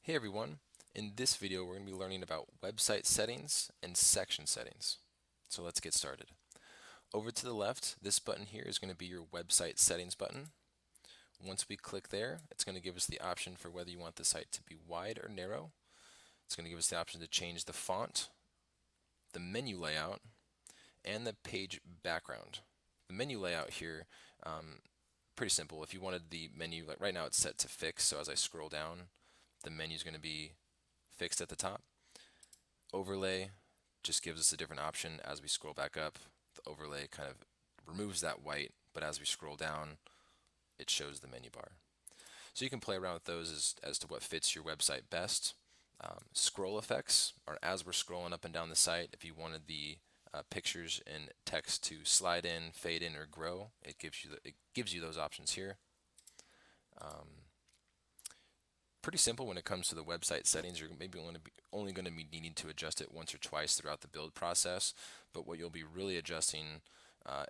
Hey everyone, in this video we're going to be learning about website settings and section settings. So let's get started. Over to the left, this button here is going to be your website settings button. Once we click there, it's going to give us the option for whether you want the site to be wide or narrow. It's going to give us the option to change the font, the menu layout, and the page background. The menu layout here, pretty simple. If you wanted the menu, like right now it's set to fixed, so as I scroll down, the menu is going to be fixed at the top. Overlay just gives us a different option as we scroll back up. The overlay kind of removes that white, but as we scroll down, it shows the menu bar. So you can play around with those as to what fits your website best. Scroll effects are as we're scrolling up and down the site. If you wanted the pictures and text to slide in, fade in, or grow, it gives you those options here. Pretty simple when it comes to the website settings. You're maybe only going to be needing to adjust it once or twice throughout the build process, but what you'll be really adjusting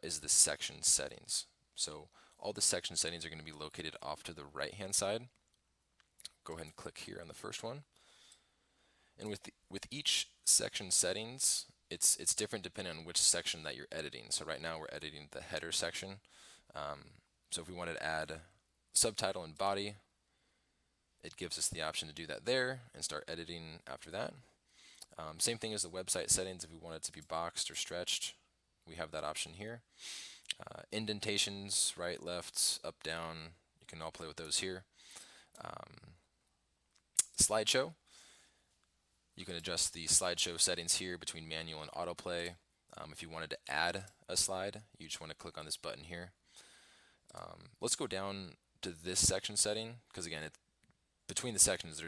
is the section settings. So all the section settings are going to be located off to the right hand side. Go ahead and click here on the first one. And with each section settings, it's different depending on which section that you're editing. So right now we're editing the header section. So if we wanted to add subtitle and body, it gives us the option to do that there and start editing after that. Same thing as the website settings. If we want it to be boxed or stretched, we have that option here. Indentations, right, left, up, down, you can all play with those here. Slideshow, you can adjust the slideshow settings here between manual and autoplay. If you wanted to add a slide, you just want to click on this button here. Let's go down to this section setting, because again, between the sections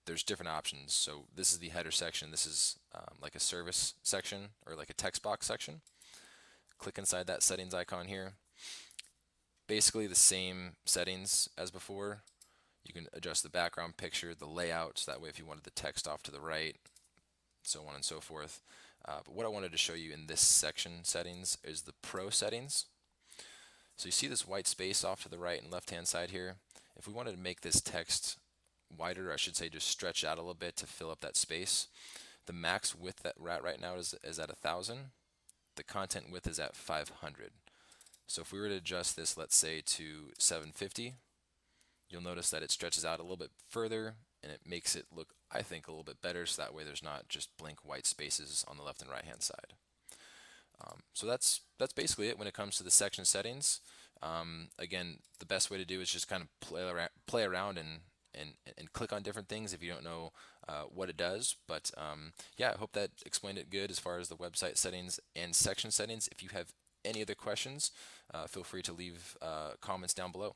there's different options. So this is the header section. This is like a service section or like a text box section. Click inside that settings icon here. Basically the same settings as before. You can adjust the background picture, the layout, so that way if you wanted the text off to the right, so on and so forth. But what I wanted to show you in this section settings is the Pro settings. So you see this white space off to the right and left hand side here. If we wanted to make this text wider, or I should say just stretch out a little bit to fill up that space, the max width that we're at right now is at 1,000. The content width is at 500. So if we were to adjust this, let's say to 750, you'll notice that it stretches out a little bit further and it makes it look, I think, a little bit better, so that way there's not just blank white spaces on the left and right hand side. So that's basically it when it comes to the section settings. Again, the best way to do is just kind of play around and click on different things if you don't know what it does. But yeah, I hope that explained it good as far as the website settings and section settings. If you have any other questions, feel free to leave comments down below.